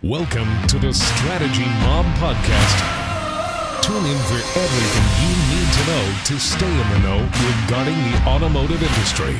Welcome to the Strategy Mob Podcast. Tune in for everything you need to know to stay in the know regarding the automotive industry.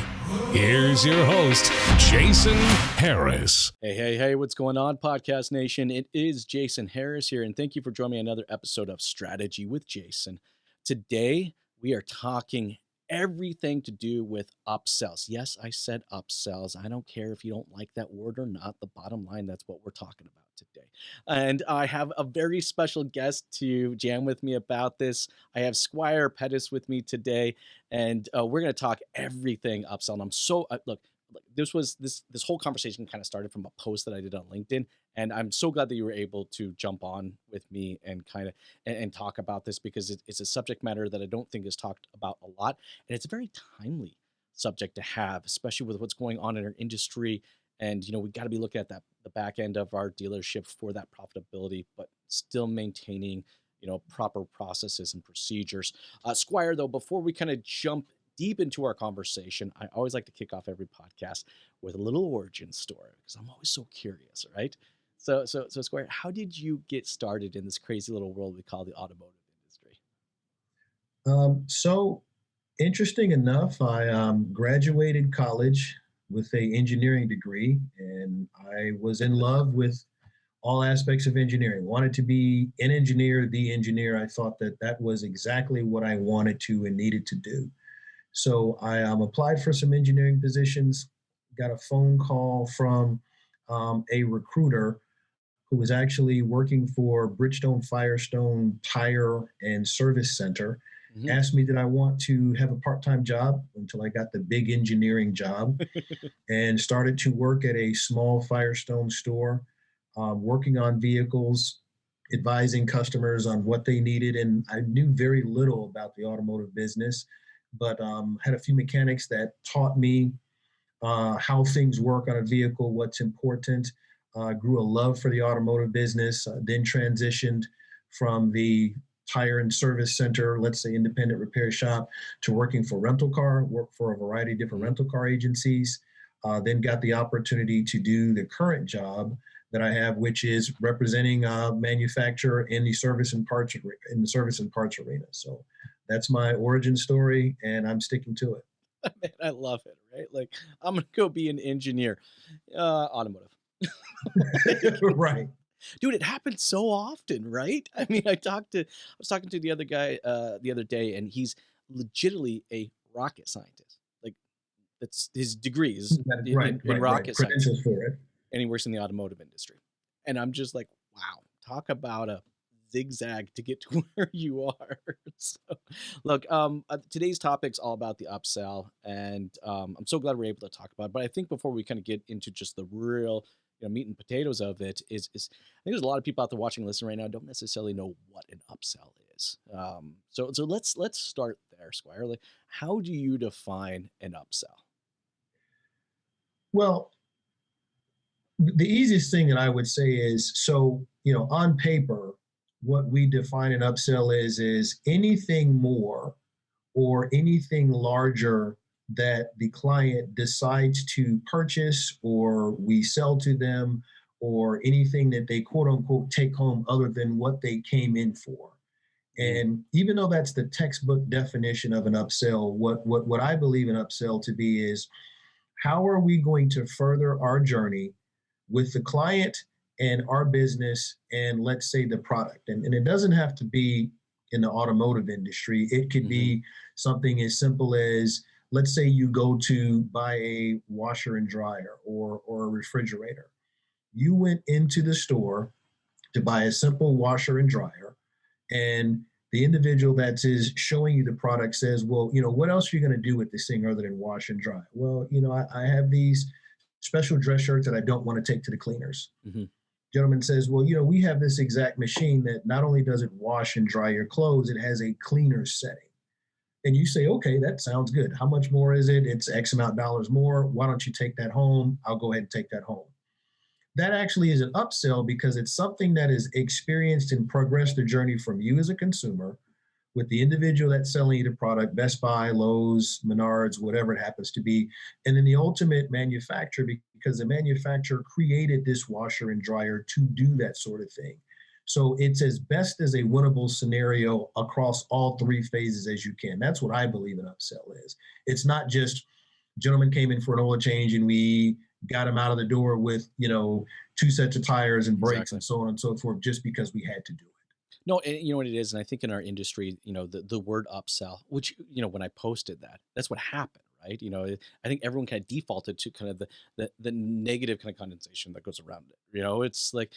Here's your host, Jason Harris. Hey, what's going on, Podcast Nation? It is Jason Harris here, and thank you for joining me on another episode of Strategy with Jason. Today, we are talking everything to do with upsells. Yes, I said upsells. I don't care if you don't like that word or not. The bottom line, that's what we're talking about today. And I have a very special guest to jam with me about this. I have Squire Pettis with me today, and we're going to talk everything upsell. And I'm so look, this whole conversation kind of started from a post that I did on LinkedIn, and I'm so glad that you were able to jump on with me and kind of and talk about this, because it's a subject matter that I don't think is talked about a lot, and it's a very timely subject to have, especially with what's going on in our industry. And we got to be looking at the back end of our dealership for that profitability, but still maintaining proper processes and procedures. Squire, though, before we kind of jump deep into our conversation, I always like to kick off every podcast with a little origin story, because I'm always so curious, right? So Squire, how did you get started in this crazy little world we call the automotive industry? So interesting enough, I graduated college with an engineering degree, and I was in love with all aspects of engineering. Wanted to be an engineer, the engineer. I thought that was exactly what I wanted to and needed to do. So I applied for some engineering positions, got a phone call from a recruiter who was actually working for Bridgestone Firestone Tire and Service Center. Mm-hmm. Asked me did I want to have a part-time job until I got the big engineering job and started to work at a small Firestone store, working on vehicles, advising customers on what they needed. And I knew very little about the automotive business, but had a few mechanics that taught me how things work on a vehicle, what's important. Grew a love for the automotive business, then transitioned from the tire and service center, let's say independent repair shop, to working for rental car, worked for a variety of different rental car agencies, then got the opportunity to do the current job that I have, which is representing manufacturer in the service and parts arena. So that's my origin story, and I'm sticking to it. Man, I love it, right? Like, I'm going to go be an engineer, automotive. Right. Dude, it happens so often, right? I mean, I was talking to the other guy the other day, and he's legitimately a rocket scientist. Like, that's his degrees in rocket science. Credentials for it. And he works in the automotive industry. And I'm just like, wow, talk about a zigzag to get to where you are. So, look, today's topic's all about the upsell, and I'm so glad we're able to talk about it. But I think before we kind of get into just the real meat and potatoes of it, is I think there's a lot of people out there watching and listening right now don't necessarily know what an upsell is. So let's start there, Squire. Like, how do you define an upsell? Well, the easiest thing that I would say is, so, on paper, what we define an upsell is anything more or anything larger that the client decides to purchase or we sell to them, or anything that they quote unquote take home other than what they came in for. And even though that's the textbook definition of an upsell, what I believe an upsell to be is, how are we going to further our journey with the client and our business and, let's say, the product? And it doesn't have to be in the automotive industry. It could be something as simple as, let's say you go to buy a washer and dryer or a refrigerator. You went into the store to buy a simple washer and dryer, and the individual that is showing you the product says, well, what else are you going to do with this thing other than wash and dry? Well, I have these special dress shirts that I don't want to take to the cleaners. Mm-hmm. Gentleman says, well, we have this exact machine that not only does it wash and dry your clothes, it has a cleaner setting. And you say, okay, that sounds good. How much more is it? It's X amount dollars more. Why don't you take that home? I'll go ahead and take that home. That actually is an upsell, because it's something that is experienced and progressed the journey from you as a consumer with the individual that's selling you the product, Best Buy, Lowe's, Menards, whatever it happens to be, and then the ultimate manufacturer, because the manufacturer created this washer and dryer to do that sort of thing. So it's as best as a winnable scenario across all three phases as you can. That's what I believe an upsell is. It's not just gentleman came in for an oil change and we got him out of the door with, 2 sets of tires and brakes and so on and so forth, just because we had to do it. No, and you know what it is, and I think in our industry, the word upsell, which, when I posted that, that's what happened, right? I think everyone kind of defaulted to kind of the negative kind of condensation that goes around it. It's like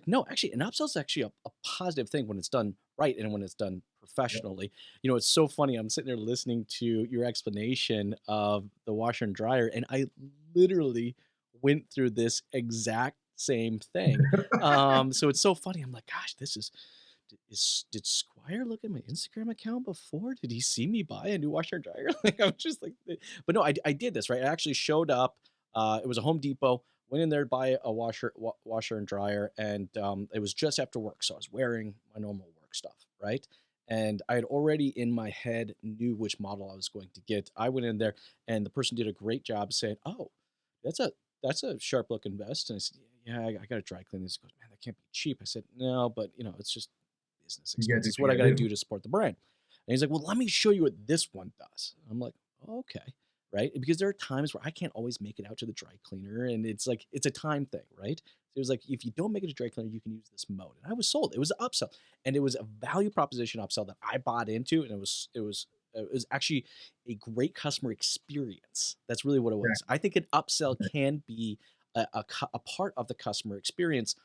no, actually, an upsell is actually a positive thing when it's done right and when it's done professionally. It's so funny. I'm sitting there listening to your explanation of the washer and dryer, and I literally went through this exact same thing. So it's so funny. I'm like, gosh, did Squire look at my Instagram account before? Did he see me buy a new washer and dryer? Like, I'm just like, but no, I did this, right? I actually showed up. It was a Home Depot. Went in there to buy a washer and dryer, and it was just after work, so I was wearing my normal work stuff, right? And I had already in my head knew which model I was going to get. I went in there, and the person did a great job saying, "Oh, that's a sharp looking vest." And I said, "Yeah, I got to dry clean this." He goes, "Man, that can't be cheap." I said, "No, but it's just business expense. It's what I got to do to support the brand." And he's like, "Well, let me show you what this one does." I'm like, oh, "Okay." Right? Because there are times where I can't always make it out to the dry cleaner, and it's like, it's a time thing, right? So it was like, if you don't make it to dry cleaner, you can use this mode. And I was sold. It was an upsell, and it was a value proposition upsell that I bought into, and it was actually a great customer experience. That's really what it was. I think an upsell can be a part of the customer experience.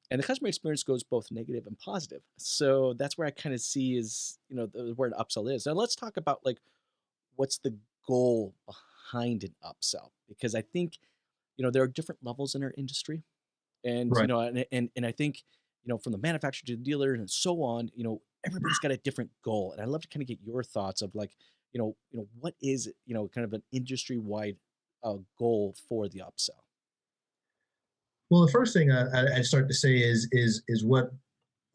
And the customer experience goes both negative and positive. So that's where I kind of see is, where an upsell is. Now let's talk about like, what's the goal behind an upsell? Because I think, there are different levels in our industry. And, Right. And I think, from the manufacturer to the dealer and so on, everybody's got a different goal. And I'd love to kind of get your thoughts of like, what is, kind of an industry-wide goal for the upsell? Well, the first thing I start to say is what,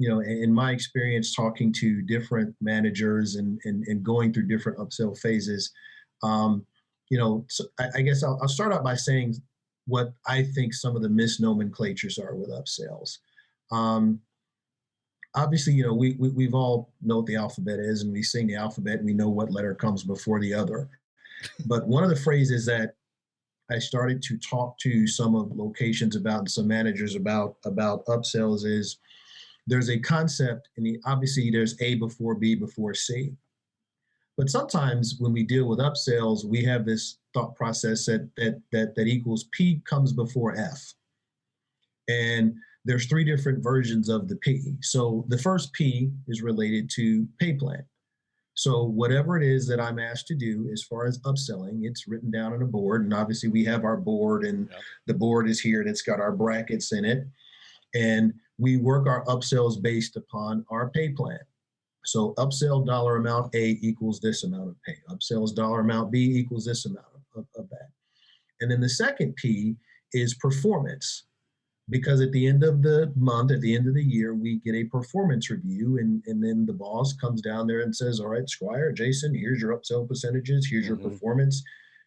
in my experience talking to different managers and going through different upsell phases, so I guess I'll start out by saying what I think some of the misnomenclatures are with upsells. Obviously, we've all know what the alphabet is, and we sing the alphabet, and we know what letter comes before the other. But one of the phrases that I started to talk to some of locations about and some managers about upsells is there's a concept, and obviously there's A before B before C. But sometimes when we deal with upsells, we have this thought process that equals P comes before F. And there's 3 different versions of the P. So the first P is related to pay plan. So whatever it is that I'm asked to do as far as upselling, it's written down on a board. And obviously we have our board, and the board is here and it's got our brackets in it. And we work our upsells based upon our pay plan. So upsell dollar amount A equals this amount of pay. Upsells dollar amount B equals this amount of that. And then the second P is performance. Because at the end of the month, at the end of the year, we get a performance review, and then the boss comes down there and says, "All right, Squire, Jason, here's your upsell percentages, here's your performance,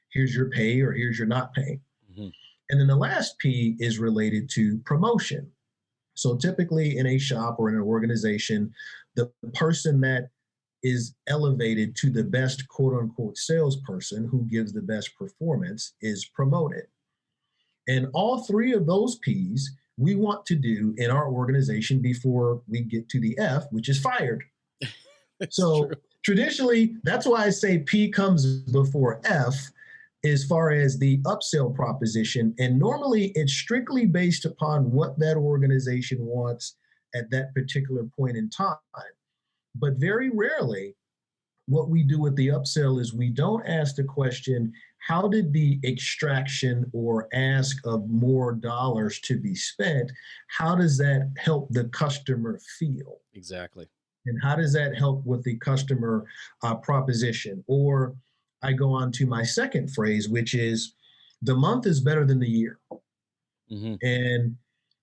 here's your pay, or here's your not pay." And then the last P is related to promotion. So typically in a shop or in an organization, the person that is elevated to the best quote unquote salesperson who gives the best performance is promoted. And all 3 of those P's we want to do in our organization before we get to the F, which is fired. So true. Traditionally, that's why I say P comes before F as far as the upsell proposition. And normally it's strictly based upon what that organization wants at that particular point in time. But very rarely, what we do with the upsell is we don't ask the question, how did the extraction or ask of more dollars to be spent, how does that help the customer feel? Exactly. And how does that help with the customer proposition? Or I go on to my second phrase, which is the month is better than the year. And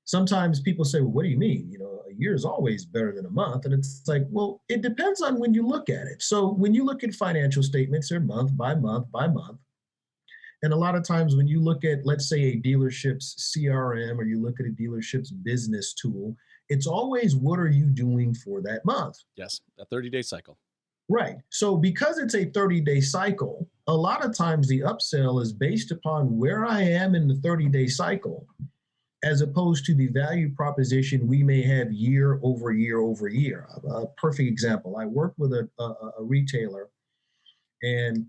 sometimes people say, well, what do you mean? year is always better than a month. And it's like, well, it depends on when you look at it. So when you look at financial statements, they're month by month by month. And a lot of times when you look at, let's say, a dealership's CRM, or you look at a dealership's business tool, it's always, what are you doing for that month? Yes, a 30-day cycle. Right. So because it's a 30-day cycle, a lot of times the upsell is based upon where I am in the 30-day cycle, as opposed to the value proposition we may have year over year over year. A perfect example, I worked with a retailer, and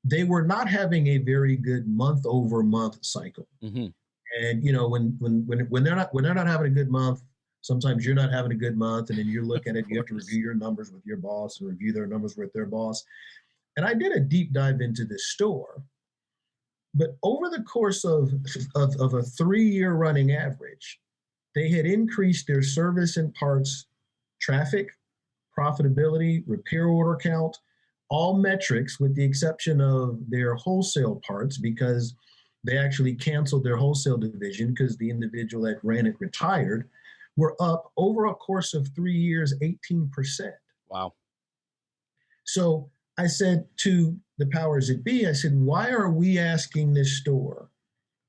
they were not having a very good month over month cycle. Mm-hmm. And when they're not having a good month, sometimes you're not having a good month, and then you look at it, you have to review your numbers with your boss and review their numbers with their boss. And I did a deep dive into this store, but over the course of a 3-year running average, they had increased their service and parts traffic, profitability, repair order count, all metrics with the exception of their wholesale parts, because they actually canceled their wholesale division because the individual that ran it retired, were up over a course of 3 years, 18%. Wow. So I said to the powers that be, I said, why are we asking this store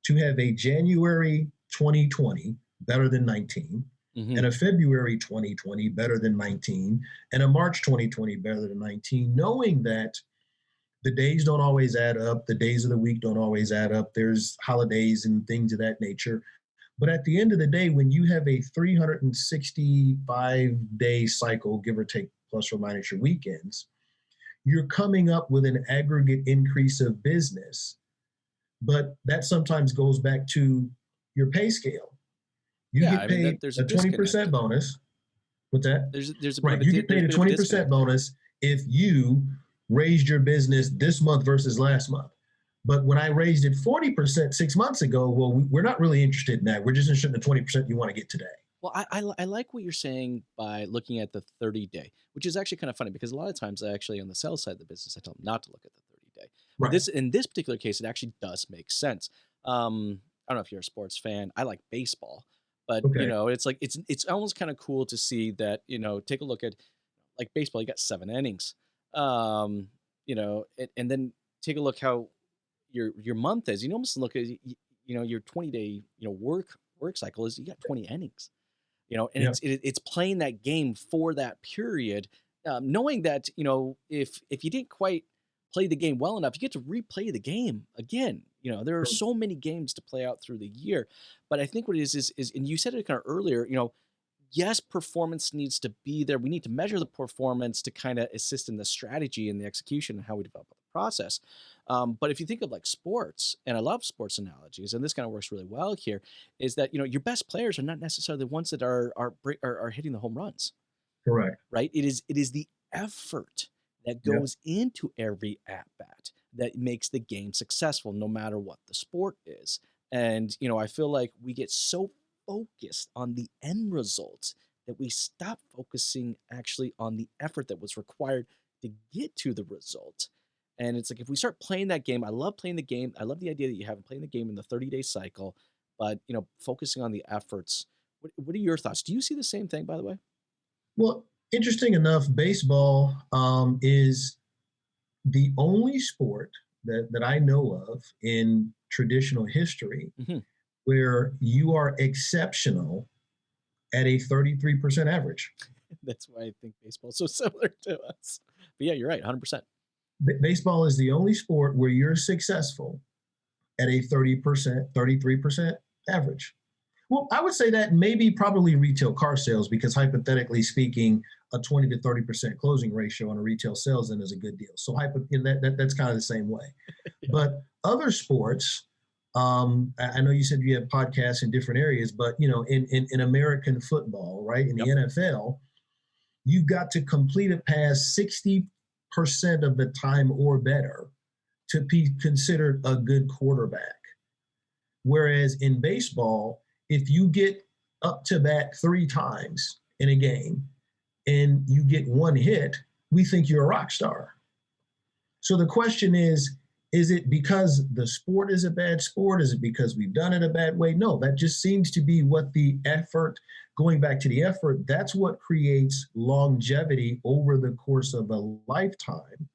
to have a January 2020 better than 19, Mm-hmm. and a February 2020 better than 19, and a March 2020 better than 19, knowing that the days don't always add up, the days of the week don't always add up, there's holidays and things of that nature. But at the end of the day, when you have a 365-day cycle, give or take, plus or minus your weekends, you're coming up with an aggregate increase of business. But that sometimes goes back to your pay scale. You get paid there's a 20% bonus. What's that? There's right. You get paid a 20% bonus if you raised your business this month versus last month. But when I raised it 40% 6 months ago, well, we're not really interested in that. We're just interested in the 20% you want to get today. Well, I like what you're saying by looking at the 30-day, which is actually kind of funny, because a lot of times I actually, on the sales side of the business, I tell them not to look at the 30-day. Right. But in this particular case, it actually does make sense. I don't know if you're a sports fan. I like baseball. But, okay. It's like, it's almost kind of cool to see that, take a look at, like, baseball, you got 7 innings, and then take a look how your month is. You almost look at, your 20-day, work cycle is, you got 20 innings, and yep. It's playing that game for that period, knowing that, if you didn't quite play the game well enough, you get to replay the game again. There are so many games to play out through the year. But I think what it is, and you said it kind of earlier, yes, performance needs to be there. We need to measure the performance to kind of assist in the strategy and the execution and how we develop the process. But if you think of like sports, and I love sports analogies, and this kind of works really well here, is that, your best players are not necessarily the ones that are hitting the home runs. Correct. Right? It is the effort that goes into every at-bat that makes the game successful, no matter what the sport is. And, I feel like we get so focused on the end result that we stop focusing actually on the effort that was required to get to the result. And it's like, if we start playing that game, I love playing the game. I love the idea that you have playing the game in the 30-day cycle, but, focusing on the efforts. What are your thoughts? Do you see the same thing, by the way? Well, interesting enough, baseball is the only sport that I know of in traditional history where you are exceptional at a 33% average. That's why I think baseball is so similar to us. But yeah, you're right, 100%. Baseball is the only sport where you're successful at a 33% average. Well, I would say that maybe probably retail car sales, because hypothetically speaking, a 20 to 30% closing ratio on a retail sales then is a good deal. So that's kind of the same way. Yeah. But other sports, I know you said you have podcasts in different areas, but in American football, right, in the NFL, you've got to complete a pass 60% of the time or better to be considered a good quarterback. Whereas in baseball, if you get up to bat 3 times in a game and you get 1 hit, we think you're a rock star. So the question is Is it because the sport is a bad sport? Is it because we've done it a bad way? No, that just seems to be what the effort, going back to the effort, that's what creates longevity over the course of a lifetime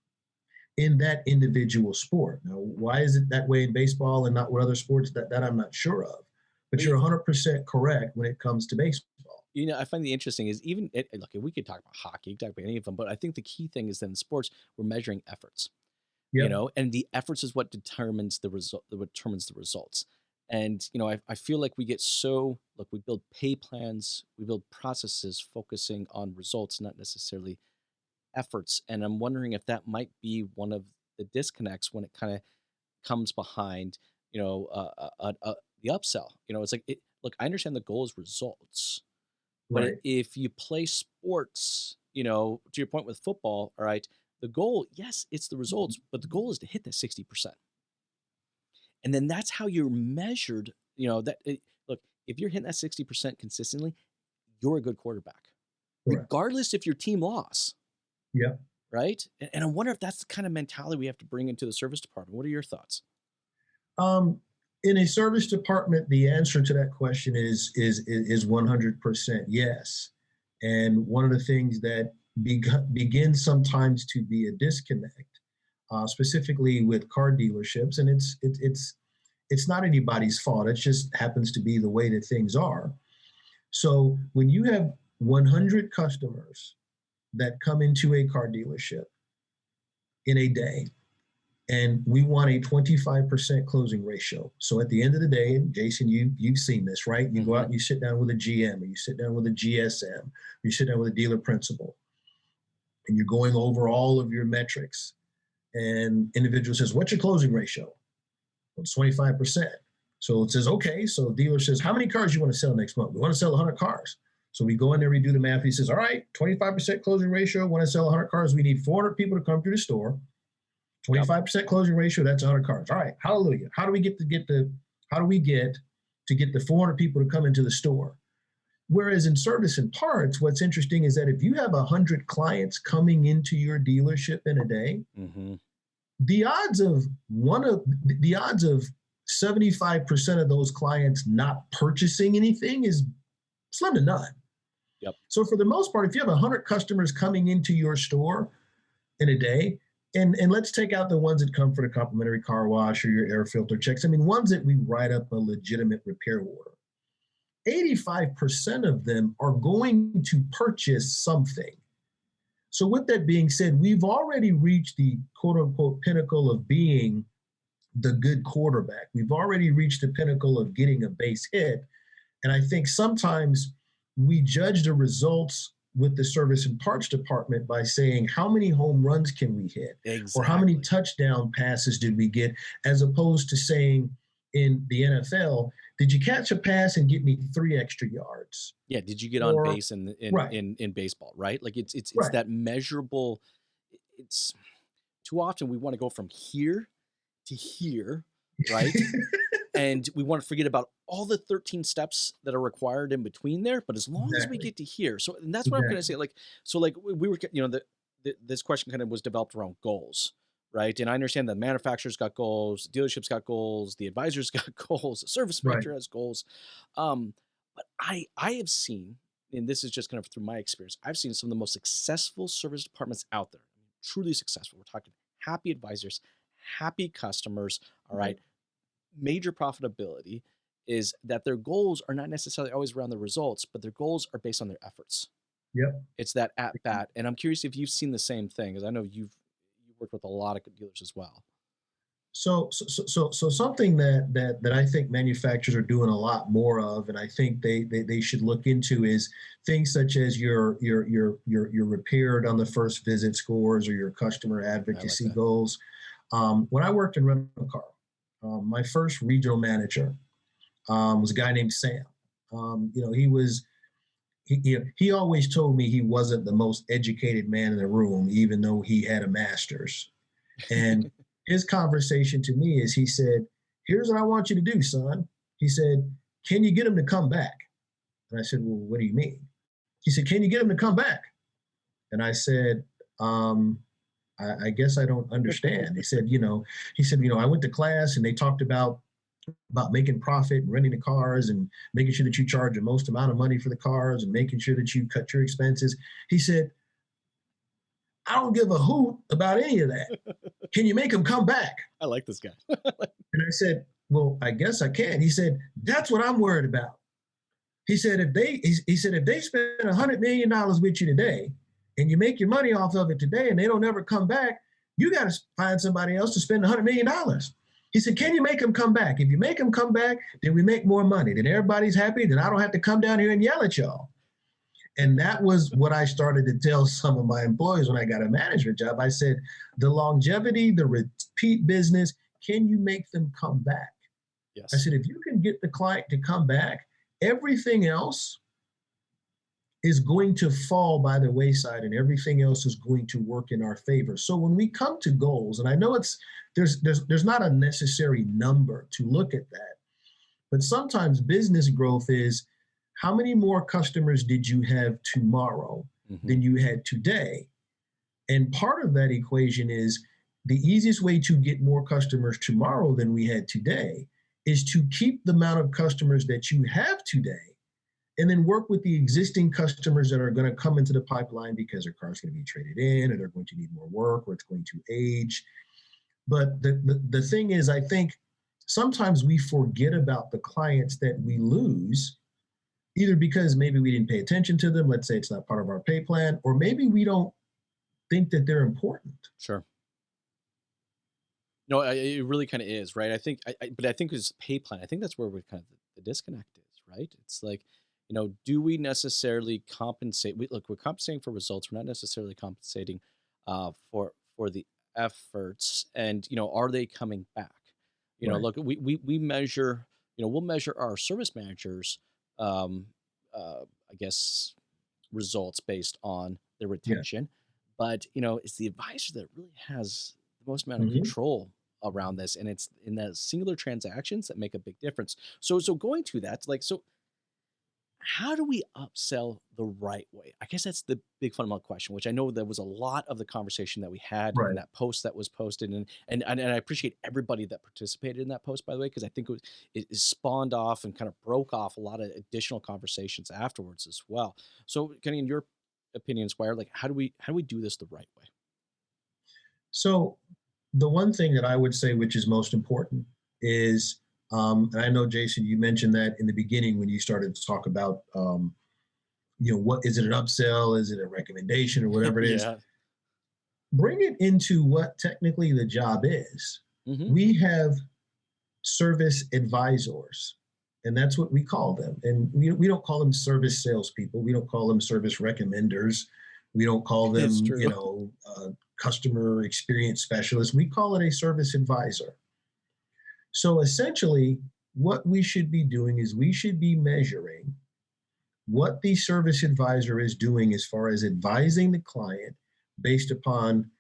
in that individual sport. Now, why is it that way in baseball and not with other sports? That I'm not sure of. But you're 100% correct when it comes to baseball. I find the interesting is even look, we could talk about hockey, talk about any of them, but I think the key thing is that in sports we're measuring efforts. Yep. And the efforts is what determines the result, what determines the results. And I feel like we get we build pay plans, we build processes focusing on results, not necessarily efforts. And I'm wondering if that might be one of the disconnects when it kind of comes behind, the upsell. It's like, look, I understand the goal is results, but Right. if you play sports, to your point with football, all right, the goal, yes, it's the results, but the goal is to hit that 60%. And then that's how you're measured, look, if you're hitting that 60% consistently, you're a good quarterback, Correct. regardless if your team lost. Yeah. Right. And I wonder if that's the kind of mentality we have to bring into the service department. What are your thoughts? In a service department, the answer to that question is 100% yes. And one of the things that begins sometimes to be a disconnect, specifically with car dealerships, and it's not anybody's fault. It just happens to be the way that things are. So when you have 100 customers that come into a car dealership in a day, and we want a 25% closing ratio. So at the end of the day, and Jason, you've seen this, right? You go out and you sit down with a GM, or you sit down with a GSM, or you sit down with a dealer principal, and you're going over all of your metrics. And individual says, "What's your closing ratio?" Well, it's 25%. So it says, okay. So the dealer says, "How many cars you want to sell next month?" "We want to sell 100 cars. So we go in there, we do the math. He says, "All right, 25% closing ratio. Want to sell 100 cars. We need 400 people to come through the store. 25% closing ratio, that's 100 cars. All right, hallelujah. How do we get the 400 people to come into the store?" Whereas in service and parts, what's interesting is that if you have 100 clients coming into your dealership in a day, the odds of 75% of those clients not purchasing anything is slim to none. Yep. So for the most part, if you have 100 customers coming into your store in a day, and let's take out the ones that come for the complimentary car wash or your air filter checks. I mean, ones that we write up a legitimate repair order. 85% of them are going to purchase something. So with that being said, we've already reached the quote unquote pinnacle of being the good quarterback. We've already reached the pinnacle of getting a base hit. And I think sometimes we judge the results with the service and parts department by saying, how many home runs can we hit? Exactly. Or how many touchdown passes did we get? As opposed to saying in the NFL, did you catch a pass and get me 3 extra yards? Yeah. Did you get on base in baseball, right? Like it's Right. that measurable. It's too often we want to go from here to here, right? And we want to forget about all the 13 steps that are required in between there. But as long as we get to here, so and that's what I'm going to say. Like, so like we were, this question kind of was developed around goals, right? And I understand that manufacturers got goals, dealerships got goals, the advisors got goals, the service manager has goals. But I have seen, and this is just kind of through my experience, I've seen some of the most successful service departments out there, truly successful. We're talking happy advisors, happy customers, all right? Major profitability is that their goals are not necessarily always around the results, but their goals are based on their efforts. Yep. It's that at bat. And I'm curious if you've seen the same thing, because I know you've worked with a lot of good dealers as well. So something that I think manufacturers are doing a lot more of, and I think they should look into, is things such as your repaired on the first visit scores or your customer advocacy goals. When I worked in rental car, my first regional manager was a guy named Sam. He always told me he wasn't the most educated man in the room, even though he had a master's. And his conversation to me is, he said, "Here's what I want you to do, son." He said, "Can you get him to come back?" And I said, "Well, what do you mean?" He said, "Can you get him to come back?" And I said, I guess I don't understand. They said, he said, I went to class and they talked about making profit and renting the cars and making sure that you charge the most amount of money for the cars and making sure that you cut your expenses. He said, I don't give a hoot about any of that. Can you make them come back? I like this guy. And I said, well, I guess I can. He said, that's what I'm worried about. He said, if they spend $100 million with you today and you make your money off of it today and they don't ever come back, you got to find somebody else to spend $100 million. He said, can you make them come back? If you make them come back, then we make more money. Then everybody's happy. Then I don't have to come down here and yell at y'all. And that was what I started to tell some of my employees when I got a management job. I said, the longevity, the repeat business, can you make them come back? Yes. I said, if you can get the client to come back, everything else is going to fall by the wayside and everything else is going to work in our favor. So when we come to goals, and I know there's not a necessary number to look at that, but sometimes business growth is how many more customers did you have tomorrow than you had today? And part of that equation is the easiest way to get more customers tomorrow than we had today is to keep the amount of customers that you have today and then work with the existing customers that are going to come into the pipeline because their car's going to be traded in or they're going to need more work or it's going to age. But the thing is, I think sometimes we forget about the clients that we lose, either because maybe we didn't pay attention to them, let's say it's not part of our pay plan, or maybe we don't think that they're important. Sure. No, it really kind of is, right? I think, but I think it's pay plan. I think that's where the disconnect is, right? It's like, do we necessarily compensate? We're compensating for results. We're not necessarily compensating for the efforts. And are they coming back? Right. Look, we measure. We'll measure our service managers, I guess, results based on their retention. But it's the advisor that really has the most amount of control around this, and it's in the singular transactions that make a big difference. So going to that, so how do we upsell the right way? I guess that's the big fundamental question, which I know there was a lot of the conversation that we had in that post that was posted, and I appreciate everybody that participated in that post, by the way, because I think it spawned off and kind of broke off a lot of additional conversations afterwards as well. So, Kenny, in your opinion, Squire, how do we do this the right way? So the one thing that I would say, which is most important, is, and I know, Jason, you mentioned that in the beginning when you started to talk about, what is it, an upsell? Is it a recommendation or whatever it is? Bring it into what technically the job is. We have service advisors, and that's what we call them. And we don't call them service salespeople. We don't call them service recommenders. We don't call them, customer experience specialists. We call it a service advisor. So essentially, what we should be doing is we should be measuring what the service advisor is doing as far as advising the client based upon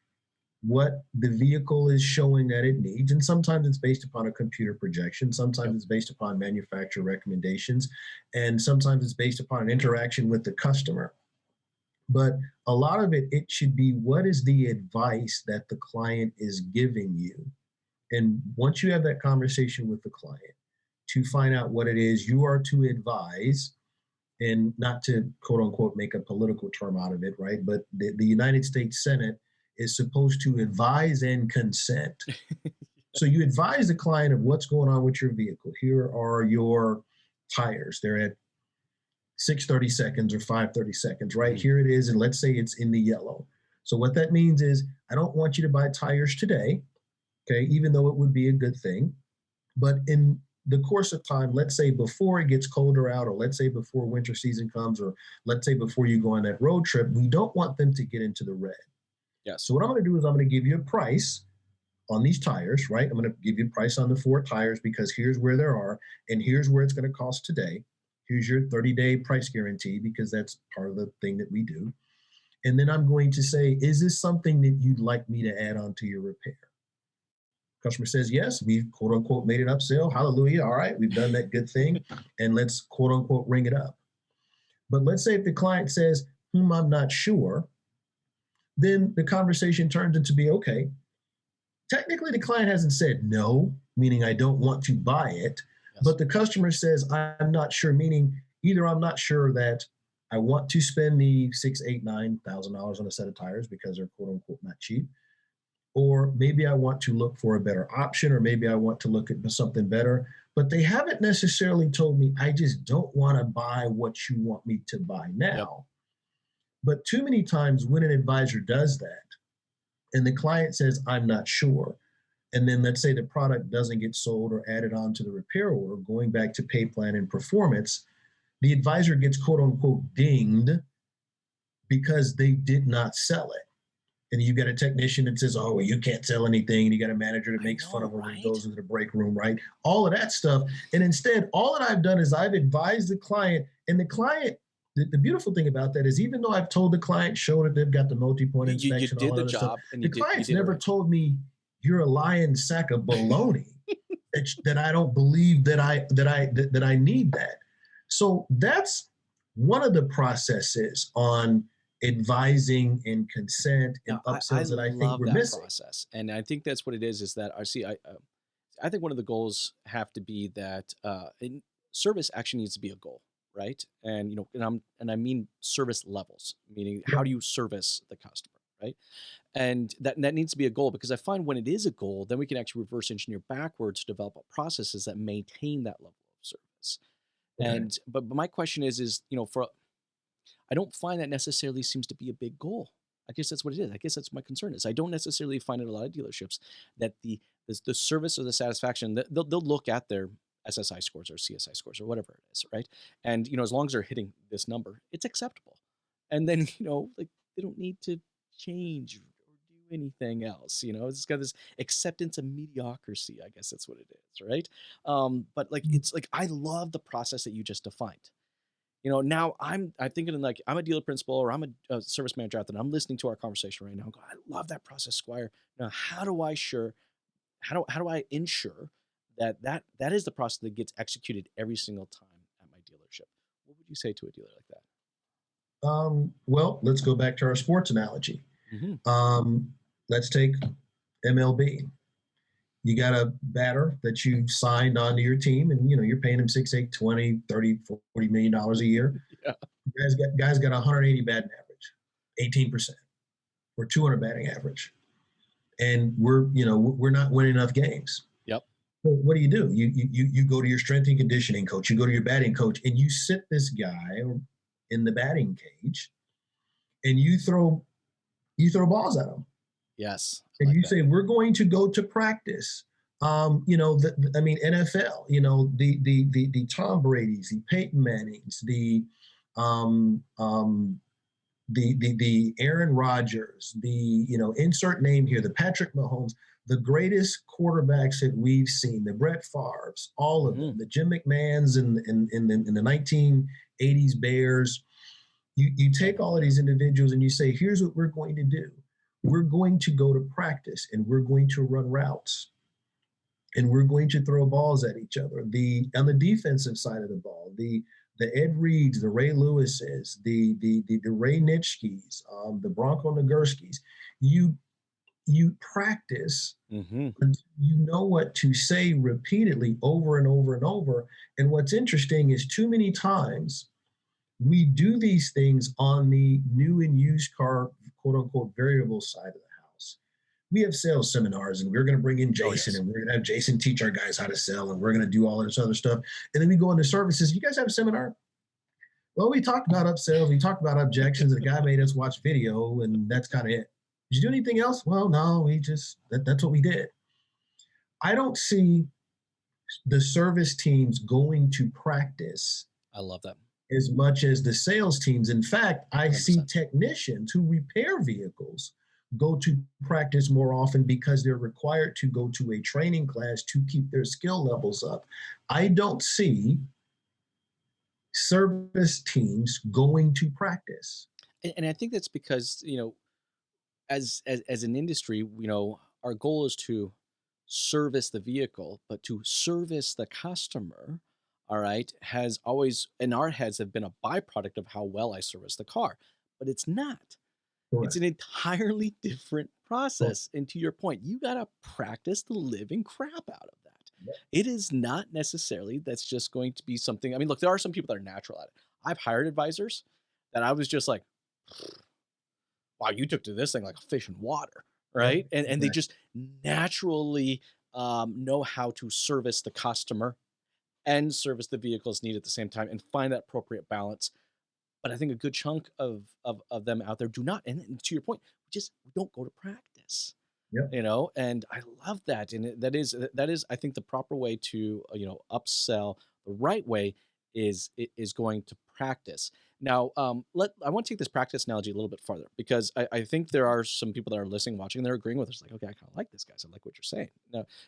what the vehicle is showing that it needs. And sometimes it's based upon a computer projection. Sometimes it's based upon manufacturer recommendations. And sometimes it's based upon an interaction with the customer. But a lot of it should be, what is the advice that the client is giving you? And once you have that conversation with the client to find out what it is you are to advise, and not to quote unquote make a political term out of it, right? But the United States Senate is supposed to advise and consent. So you advise the client of what's going on with your vehicle. Here are your tires. They're at 630 seconds or 530 seconds, right? Here it is. And let's say it's in the yellow. So what that means is, I don't want you to buy tires today, okay, even though it would be a good thing. But in the course of time, let's say before it gets colder out, or let's say before winter season comes, or let's say before you go on that road trip, we don't want them to get into the red. Yeah. So what I'm going to do is I'm going to give you a price on these tires, right? I'm going to give you a price on the 4 tires because here's where there are, and here's where it's going to cost today. Here's your 30-day price guarantee, because that's part of the thing that we do. And then I'm going to say, is this something that you'd like me to add on to your repair? Customer says, yes, we've quote unquote made an upsell. Hallelujah. All right, we've done that good thing. And let's quote unquote ring it up. But let's say if the client says, I'm not sure, then the conversation turns into be okay. Technically, the client hasn't said no, meaning I don't want to buy it, Yes. but the customer says I'm not sure, meaning either I'm not sure that I want to spend the $6, $8, $9,000 on a set of tires because they're quote unquote not cheap, or maybe I want to look for a better option, or maybe I want to look at something better. But they haven't necessarily told me I just don't want to buy what you want me to buy Yep. now. But too many times when an advisor does that and the client says, I'm not sure, and then let's say the product doesn't get sold or added on to the repair order, going back to pay plan and performance, the advisor gets quote unquote dinged because they did not sell it. And you got a technician that says, "Oh, well, you can't sell anything." And you got a manager that I makes fun know, of him when he right? goes into the break room, right? All of that stuff. And instead, all that I've done is I've advised the client, and the client. The beautiful thing about that is, even though I've told the client, showed that they've got the multi-point You inspection, all did that the other stuff, job, and the you client's did it never right. told me you're a lying sack of baloney. that I don't believe that I need that. So that's one of the processes on advising and consent and Now, I upsells that I think love we're that missing. process, and I think that's what it is that I think one of the goals have to be that service actually needs to be a goal, right? And and I mean service levels, meaning how Yep. do you service the customer, right? And that needs to be a goal, because I find when it is a goal, then we can actually reverse engineer backwards to develop processes that maintain that level of service. Okay. And but my question is for I don't find that necessarily seems to be a big goal. I guess that's what it is. I guess that's my concern is I don't necessarily find in a lot of dealerships that the service or the satisfaction that they'll look at their SSI scores or CSI scores or whatever it is, right? And as long as they're hitting this number, it's acceptable. And then like they don't need to change or do anything else. It's got this acceptance of mediocrity. I guess that's what it is, right? But like it's like I love the process that you just defined. Now I'm thinking like I'm a dealer principal or I'm a service manager out there. And I'm listening to our conversation right now. I love that process, Squire. Now, how do I ensure that is the process that gets executed every single time at my dealership? What would you say to a dealer like that? Well, let's go back to our sports analogy. Hmm. Um, let's take MLB. You got a batter that you signed onto your team, and you're paying him 6, 8, 20, 30, $40 million a year. Yeah. Guys got 180 batting average, 18%, or 200 batting average, and we're not winning enough games. Yep. Well, what do? You go to your strength and conditioning coach, you go to your batting coach, and you sit this guy in the batting cage, and you throw balls at him, Yes. I and like you that. say we're going to go to practice. I mean NFL. The Tom Brady's, the Peyton Manning's, the Aaron Rodgers, insert name here, the Patrick Mahomes, the greatest quarterbacks that we've seen, the Brett Favre's, all of Hmm. them, the Jim McMahons in the 1980s Bears. You take all of these individuals and you say, here's what we're going to do. We're going to go to practice and we're going to run routes and we're going to throw balls at each other. On the defensive side of the ball, the Ed Reeds, the Ray Lewises, the Ray Nitschkes, the Bronco Nagurskis. You practice Hmm. until you know what to say repeatedly over and over and over. And what's interesting is too many times we do these things on the new and used car, quote unquote, variable side of the house. We have sales seminars and we're going to bring in Oh Jason yes. and we're going to have Jason teach our guys how to sell and we're going to do all this other stuff. And then we go into services. You guys have a seminar? Well, we talked about upsells, we talked about objections, and the guy made us watch video, and that's kind of it. Did you do anything else? Well, no, that's what we did. I don't see the service teams going to practice I love that. as much as the sales teams. In fact, I see 100%. technicians who repair vehicles go to practice more often because they're required to go to a training class to keep their skill levels up. I don't see service teams going to practice. And I think that's because as an industry, our goal is to service the vehicle, but to service the customer, all right, has always in our heads have been a byproduct of how well I service the car, but it's not. It's an entirely different process. And to your point, you got to practice the living crap out of that. Yep. It is not necessarily that's just going to be something. I mean, look, there are some people that are natural at it. I've hired advisors that I was just like, wow, you took to this thing like a fish in water, right? And they just naturally know how to service the customer and service the vehicles needed at the same time and find that appropriate balance. But I think a good chunk of them out there do not. And to your point, we don't go to practice. Yep. And I love that. And that is, I think the proper way to, upsell the right way is going to practice. Now, I want to take this practice analogy a little bit farther because I think there are some people that are listening, watching, they're agreeing with us. Like, okay, I kind of like this, guys. I like what you're saying.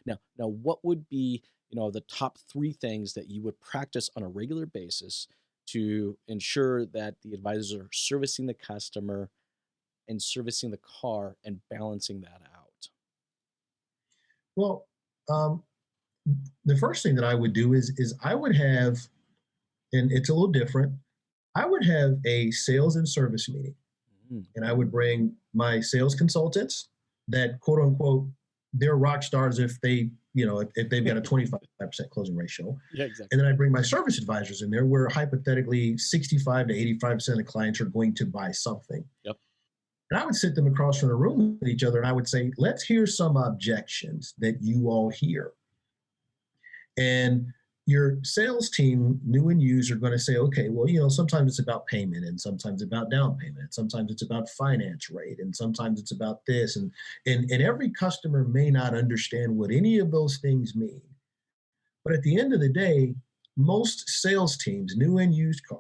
Now, what would be, the top 3 things that you would practice on a regular basis to ensure that the advisors are servicing the customer and servicing the car and balancing that out? Well, the first thing that I would do is I would have, and it's a little different, I would have a sales and service meeting. And I would bring my sales consultants that, quote unquote, they're rock stars if they, if they've got a 25% closing ratio. Yeah, exactly. And then I bring my service advisors in there where hypothetically 65 to 85% of the clients are going to buy something. Yep. And I would sit them across from the room with each other and I would say, let's hear some objections that you all hear. And your sales team, new and used, are going to say, okay, well, sometimes it's about payment and sometimes about down payment. Sometimes it's about finance rate and sometimes it's about this. And every customer may not understand what any of those things mean. But at the end of the day, most sales teams, new and used car,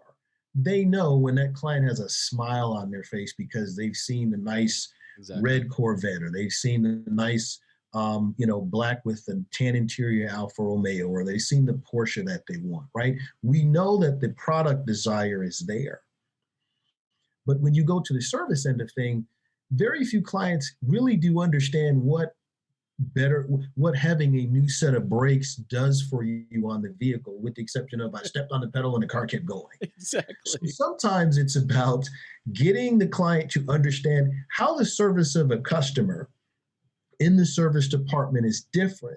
they know when that client has a smile on their face because they've seen the nice red Corvette or they've seen the nice black with the tan interior Alfa Romeo, or they've seen the Porsche that they want, right? We know that the product desire is there. But when you go to the service end of thing, very few clients really do understand what having a new set of brakes does for you on the vehicle, with the exception of I stepped on the pedal and the car kept going. Exactly. So sometimes it's about getting the client to understand how the service of a customer in the service department is different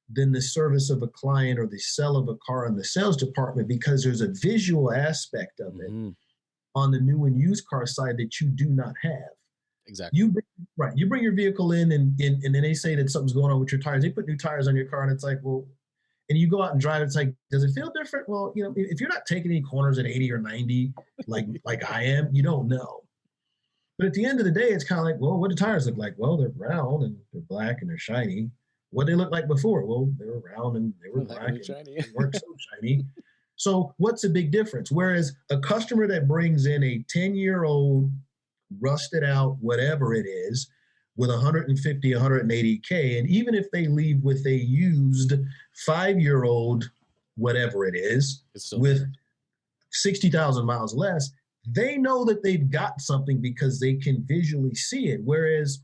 than the service of a client or the sale of a car in the sales department, because there's a visual aspect of it on the new and used car side that you do not have. Exactly. You bring your vehicle in and then they say that something's going on with your tires. They put new tires on your car and it's like, well, and you go out and drive, it's like, does it feel different? Well, if you're not taking any corners at 80 or 90, like I am, you don't know. But at the end of the day, it's kind of like, well, what do tires look like? Well, they're round and they're black and they're shiny. What they look like before? Well, they were round and they were black and shiny. They weren't so shiny. So what's the big difference? Whereas a customer that brings in a 10-year-old rusted out, whatever it is, with 150, 180K, and even if they leave with a used 5-year-old, whatever it is, with 60,000 miles less, they know that they've got something because they can visually see it. Whereas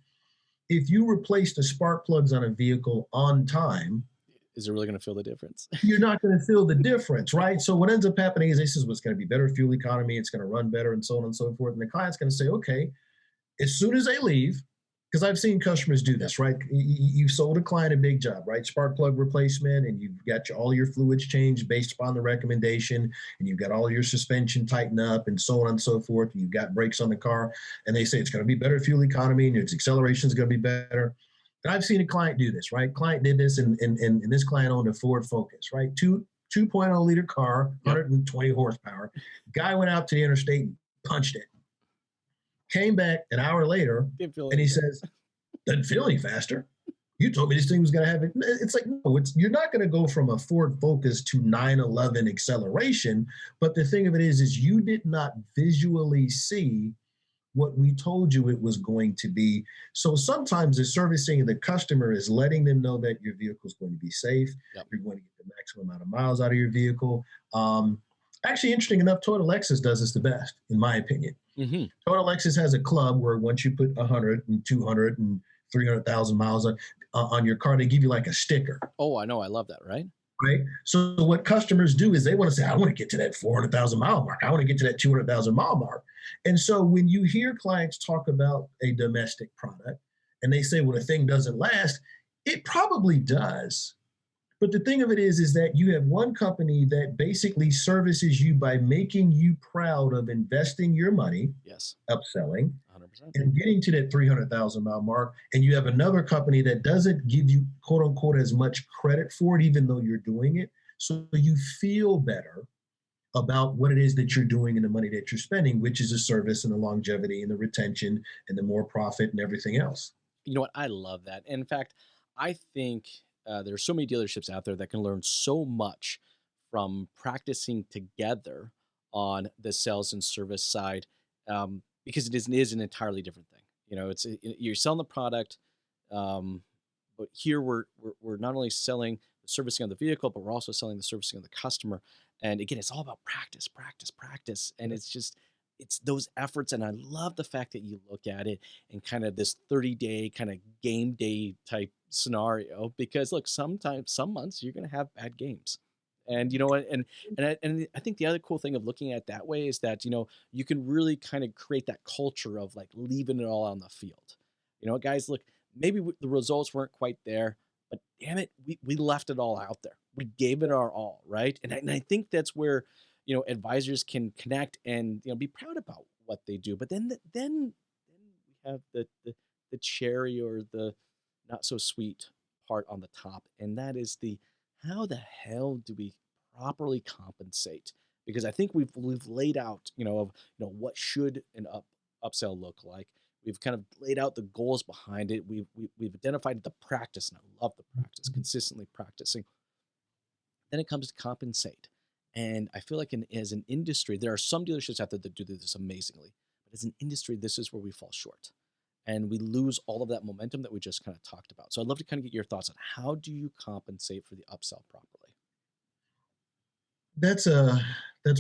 if you replace the spark plugs on a vehicle on time, is it really going to feel the difference? You're not going to feel the difference, right? So what ends up happening is this is what's going to be better fuel economy. It's going to run better and so on and so forth. And the client's going to say, okay, as soon as they leave, because I've seen customers do this, right? You've sold a client a big job, right? Spark plug replacement, and you've got all your fluids changed based upon the recommendation, and you've got all your suspension tightened up and so on and so forth. You've got brakes on the car, and they say it's going to be better fuel economy and its acceleration is going to be better. And I've seen a client do this, right? Client did this, and this client owned a Ford Focus, right? 2.0 liter car, 120 horsepower. Guy went out to the interstate and punched it. Came back an hour later, and he says, doesn't feel any faster. You told me this thing was going to have it. It's like, no, you're not going to go from a Ford Focus to 911 acceleration. But the thing of it is you did not visually see what we told you it was going to be. So sometimes the servicing of the customer is letting them know that your vehicle is going to be safe. Yep. You're going to get the maximum amount of miles out of your vehicle. Actually, interesting enough, Toyota Lexus does this the best, in my opinion. Mm-hmm. Toyota Lexus has a club where once you put 100 and 200 and 300,000 miles on your car, they give you like a sticker. Oh, I know. I love that, right? Right. So what customers do is they want to say, I want to get to that 400,000 mile mark. I want to get to that 200,000 mile mark. And so when you hear clients talk about a domestic product and they say, well, the thing doesn't last, it probably does. But the thing of it is that you have one company that basically services you by making you proud of investing your money, Yes. upselling, 100%. and getting to that 300,000 mile mark. And you have another company that doesn't give you, quote unquote, as much credit for it, even though you're doing it. So you feel better about what it is that you're doing and the money that you're spending, which is the service and the longevity and the retention and the more profit and everything else. You know what? I love that. In fact, I think there are so many dealerships out there that can learn so much from practicing together on the sales and service side, because it is an entirely different thing. You're selling the product, um, but here we're not only selling the servicing of the vehicle, but we're also selling the servicing of the customer. And again, it's all about practice, practice, practice, and it's those efforts. And I love the fact that you look at it in kind of this 30-day kind of game day type scenario, because look, sometimes some months you're going to have bad games. And you know what? And I think the other cool thing of looking at it that way is that you can really kind of create that culture of like leaving it all on the field. You know what, guys? Look, maybe the results weren't quite there, but damn it, we left it all out there. We gave it our all, right? And I think that's where advisors can connect and be proud about what they do. But then we have the cherry or the not so sweet part on the top, and that is the how the hell do we properly compensate? Because I think we've laid out of what should an upsell look like. We've kind of laid out the goals behind it. We've identified the practice, and I love the practice, consistently practicing. Then it comes to compensate. And I feel like as an industry, there are some dealerships out there that do this amazingly. But as an industry, this is where we fall short. And we lose all of that momentum that we just kind of talked about. So I'd love to kind of get your thoughts on how do you compensate for the upsell properly? That's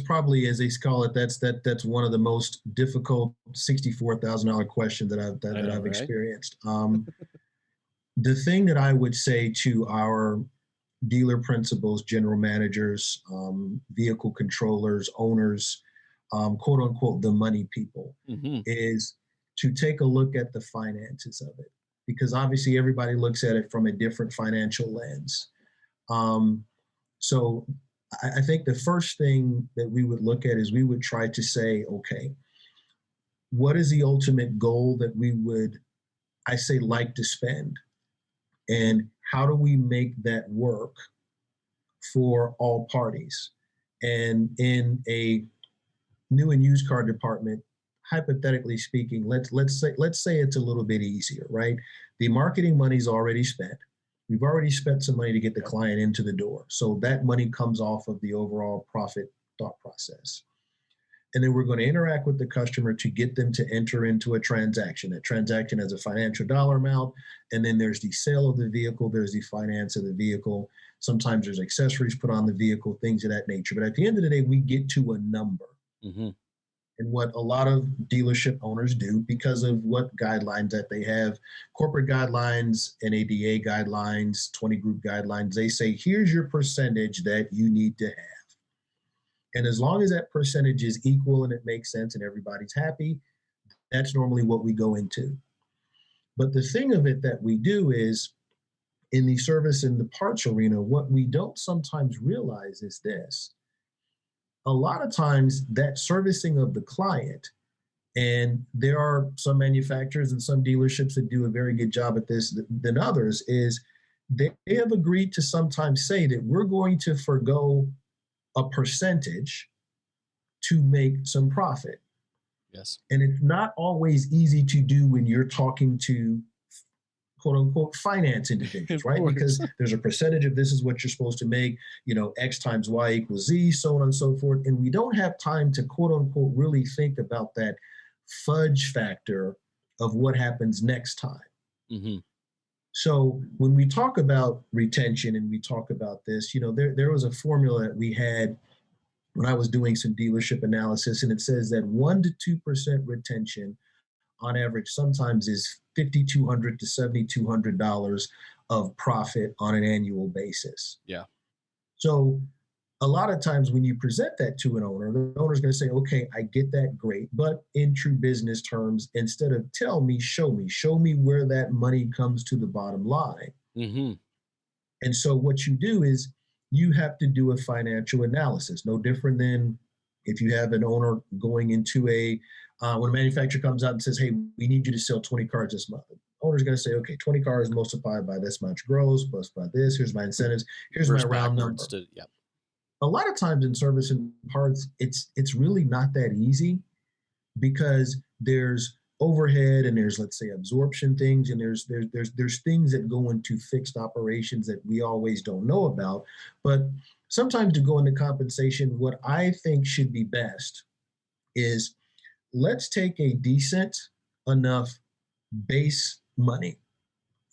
probably, as they call it, that's one of the most difficult $64,000 questions that I've Right? experienced. The thing that I would say to our dealer principals, general managers, vehicle controllers, owners, quote unquote, the money people, Mm-hmm. is to take a look at the finances of it, because obviously everybody looks at it from a different financial lens. So I think the first thing that we would look at is we would try to say, okay, what is the ultimate goal that we would, I say, like to spend? And how do we make that work for all parties? And in a new and used car department, hypothetically speaking, let's say it's a little bit easier, right? The marketing money's already spent. We've already spent some money to get the client into the door. So that money comes off of the overall profit thought process. And then we're going to interact with the customer to get them to enter into a transaction. That transaction has a financial dollar amount. And then there's the sale of the vehicle. There's the finance of the vehicle. Sometimes there's accessories put on the vehicle, things of that nature. But at the end of the day, we get to a number. Mm-hmm. And what a lot of dealership owners do, because of what guidelines that they have, corporate guidelines, NADA guidelines, 20 group guidelines, they say, here's your percentage that you need to have. And as long as that percentage is equal and it makes sense and everybody's happy, that's normally what we go into. But the thing of it that we do is, in the service and the parts arena, what we don't sometimes realize is this. A lot of times that servicing of the client, and there are some manufacturers and some dealerships that do a very good job at this than others, is they have agreed to sometimes say that we're going to forgo a percentage to make some profit. Yes. And it's not always easy to do when you're talking to quote unquote finance individuals, right? Because there's a percentage of this is what you're supposed to make, X times Y equals Z, so on and so forth. And we don't have time to quote unquote really think about that fudge factor of what happens next time. Mm-hmm. So when we talk about retention and we talk about this, there was a formula that we had when I was doing some dealership analysis, and it says that 1% to 2% retention on average sometimes is $5,200 to $7,200 of profit on an annual basis. Yeah. So a lot of times when you present that to an owner, the owner's going to say, okay, I get that, great. But in true business terms, instead of tell me, show me where that money comes to the bottom line. Mm-hmm. And so what you do is you have to do a financial analysis, no different than if you have an owner going into when a manufacturer comes out and says, hey, we need you to sell 20 cars this month. The owner's going to say, okay, 20 cars multiplied by this much gross, plus by this, here's my incentives, here's my round number. A lot of times in service and parts, it's really not that easy because there's overhead and there's, let's say, absorption things, and there's things that go into fixed operations that we always don't know about. But sometimes to go into compensation, what I think should be best is let's take a decent enough base money.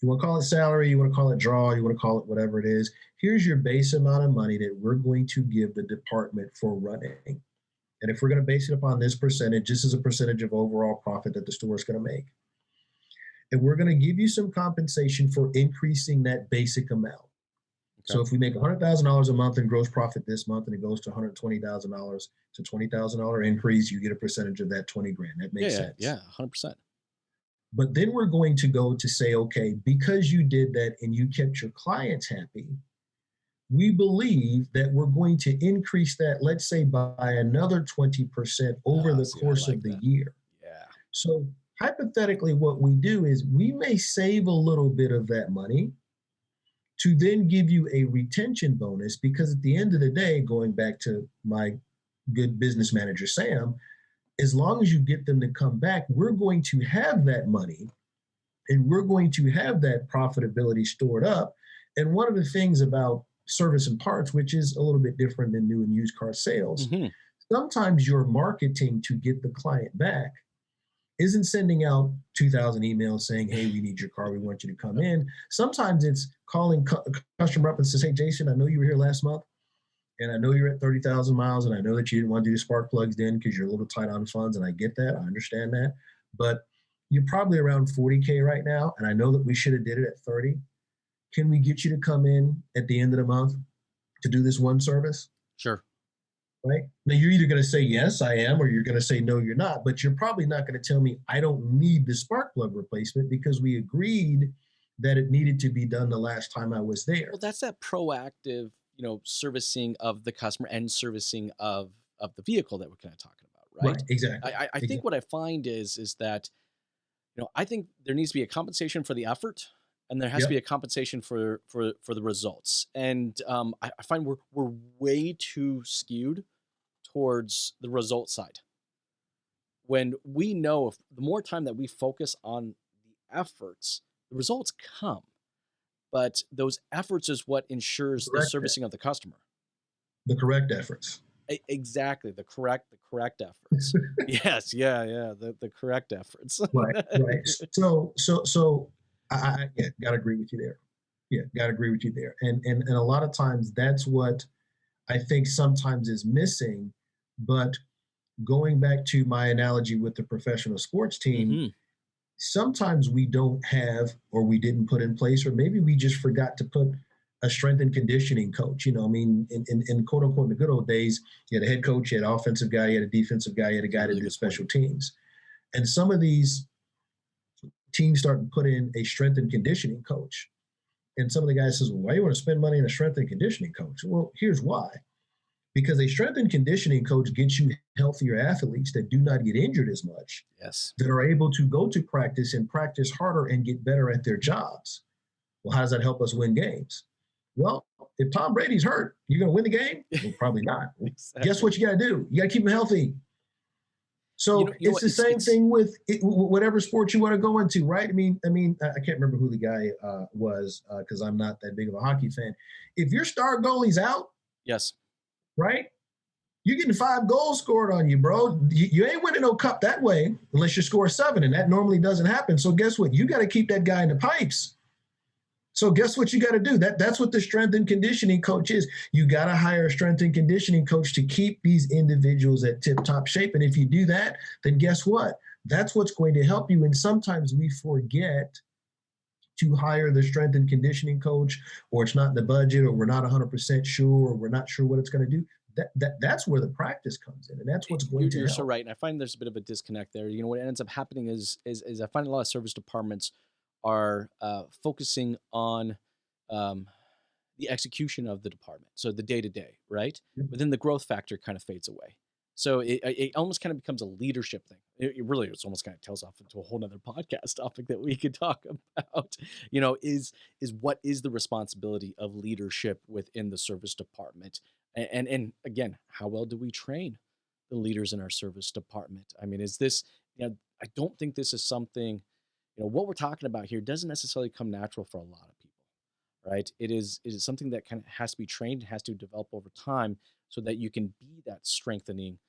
You want to call it salary, you want to call it draw, you want to call it whatever it is. Here's your base amount of money that we're going to give the department for running. And if we're going to base it upon this percentage, this is a percentage of overall profit that the store is going to make. And we're going to give you some compensation for increasing that basic amount. Okay. So if we make $100,000 a month in gross profit this month and it goes to $120,000, it's a $20,000 increase, you get a percentage of that 20 grand. That makes sense. Yeah, 100%. But then we're going to go to say, okay, because you did that and you kept your clients happy, we believe that we're going to increase that, let's say, by another 20% over the course of the year. Yeah. So hypothetically, what we do is we may save a little bit of that money to then give you a retention bonus, because at the end of the day, going back to my good business manager, Sam, as long as you get them to come back, we're going to have that money and we're going to have that profitability stored up. And one of the things about service and parts, which is a little bit different than new and used car sales, sometimes your marketing to get the client back isn't sending out 2,000 emails saying, hey, we need your car, we want you to come in. Sometimes it's calling customer up and says, hey, Jason, I know you were here last month, and I know you're at 30,000 miles, and I know that you didn't want to do the spark plugs in because you're a little tight on funds, and I get that, I understand that, but you're probably around 40K right now, and I know that we should have did it at 30. Can we get you to come in at the end of the month to do this one service? Sure. Right? Now, you're either going to say, yes, I am, or you're going to say, no, you're not. But you're probably not going to tell me I don't need the spark plug replacement because we agreed that it needed to be done the last time I was there. Well, that's that proactive, servicing of the customer and servicing of the vehicle that we're kind of talking about, right? Right, exactly. I think what I find is that, I think there needs to be a compensation for the effort, and there has to be a compensation for the results. And I find we're way too skewed towards the result side. When we know the more time that we focus on the efforts, the results come. But those efforts is what ensures the servicing of the customer. The correct efforts. Exactly, the correct efforts. Yes, the correct efforts. Right. So I gotta agree with you there. Yeah, gotta agree with you there. And a lot of times that's what I think sometimes is missing. But going back to my analogy with the professional sports team, sometimes we don't have, or we didn't put in place, or maybe we just forgot to put a strength and conditioning coach. In quote unquote, in the good old days, you had a head coach, you had an offensive guy, you had a defensive guy, you had a guy that did special teams. And some of these teams start to put in a strength and conditioning coach. And some of the guys says, well, why do you want to spend money on a strength and conditioning coach? Well, here's why. Because a strength and conditioning coach gets you healthier athletes that do not get injured as much. Yes. That are able to go to practice and practice harder and get better at their jobs. Well, how does that help us win games? Well, if Tom Brady's hurt, you're going to win the game? Well, probably not. Exactly. Guess what you got to do? You got to keep him healthy. So it's the same thing with whatever sport you want to go into, right? I mean, I can't remember who the guy was because I'm not that big of a hockey fan. If your star goalie's out, yes, right, you're getting 5 goals scored on you, bro. You ain't winning no cup that way unless you score 7, and that normally doesn't happen. So guess what? You got to keep that guy in the pipes. So guess what you got to do? That's what the strength and conditioning coach is. You got to hire a strength and conditioning coach to keep these individuals at tip-top shape. And if you do that, then guess what? That's what's going to help you. And sometimes we forget to hire the strength and conditioning coach, or it's not in the budget, or we're not 100% sure, or we're not sure what it's going to do. That's where the practice comes in, and that's what's going to You're help. so right, and I find there's a bit of a disconnect there. What ends up happening is I find a lot of service departments are focusing on the execution of the department, so the day to day, right? Yep. But then the growth factor kind of fades away. So it almost kind of becomes a leadership thing. It's almost kind of tails off into a whole nother podcast topic that we could talk about. Is what is the responsibility of leadership within the service department? And again, how well do we train the leaders in our service department? I mean, is this, I don't think this is something, what we're talking about here doesn't necessarily come natural for a lot of people, right? It is something that kind of has to be trained, has to develop over time so that you can be that strengthening,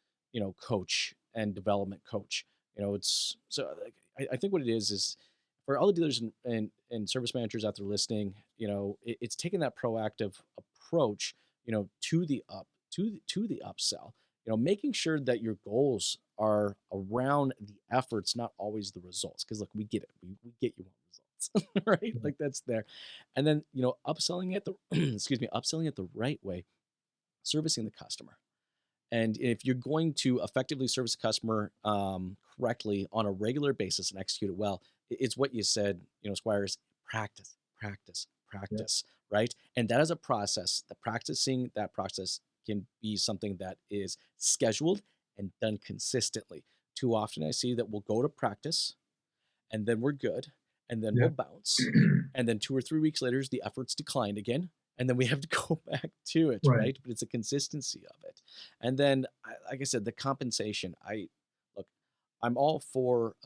coach and development coach. It's so I think what it is for all the dealers and service managers out there listening, it's taking that proactive approach, to the upsell, making sure that your goals are around the efforts, not always the results. Because look, we get it. We get you want results, right? Like that's there. And then, upselling it upselling it the right way, servicing the customer. And if you're going to effectively service a customer correctly on a regular basis and execute it well, it's what you said, Squires, practice, right? And that is a process. Practicing that process can be something that is scheduled and done consistently. Too often I see that we'll go to practice and then we're good and then we'll bounce. And then 2 or 3 weeks later, the efforts declined again. And then we have to go back to it, right? But it's a consistency of it. And then, like I said, the compensation. I'm all for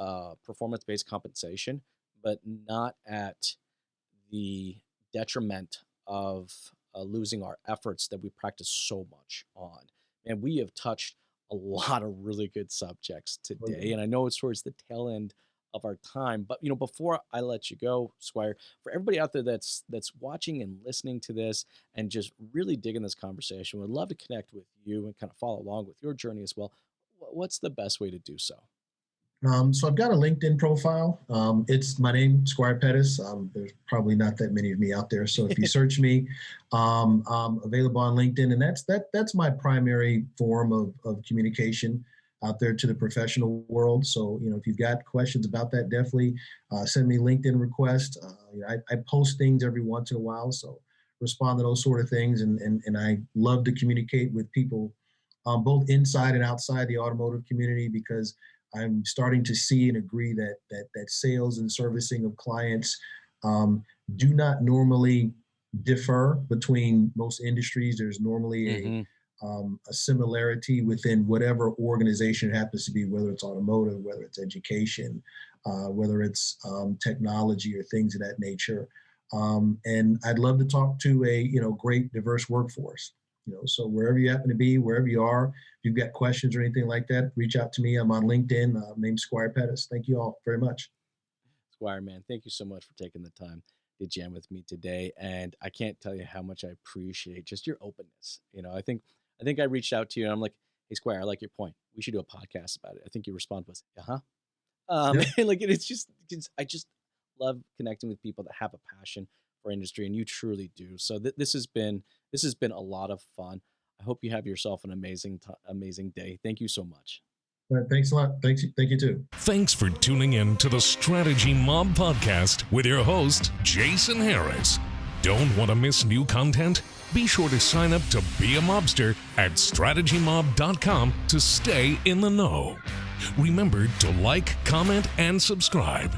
performance-based compensation, but not at the detriment of losing our efforts that we practice so much on. And we have touched a lot of really good subjects today. And I know it's towards the tail end of our time, but before I let you go, Squire, for everybody out there that's watching and listening to this and just really digging this conversation, would love to connect with you and kind of follow along with your journey as well. What's the best way to do so? So I've got a LinkedIn profile. It's my name, Squire Pettis. There's probably not that many of me out there. So if you search me, I'm available on LinkedIn, and that's my primary form of communication out there to the professional world. So, if you've got questions about that, definitely send me a LinkedIn request. I post things every once in a while, so respond to those sort of things. And I love to communicate with people both inside and outside the automotive community, because I'm starting to see and agree that sales and servicing of clients do not normally differ between most industries. There's normally a similarity within whatever organization it happens to be, whether it's automotive, whether it's education, whether it's technology or things of that nature. And I'd love to talk to a great diverse workforce. So wherever you happen to be, wherever you are, if you've got questions or anything like that, reach out to me. I'm on LinkedIn. Named Squire Pettis. Thank you all very much. Squire, man, thank you so much for taking the time to jam with me today. And I can't tell you how much I appreciate just your openness. I think I reached out to you and I'm like, hey, Squire, I like your point. We should do a podcast about it. I think your response was, yeah. I just love connecting with people that have a passion for industry, and you truly do. So this has been a lot of fun. I hope you have yourself an amazing day. Thank you so much. Thanks a lot. Thank you too. Thanks for tuning in to the Strategy Mob podcast with your host, Jason Harris. Don't want to miss new content? Be sure to sign up to be a mobster at strategymob.com to stay in the know. Remember to like, comment, and subscribe.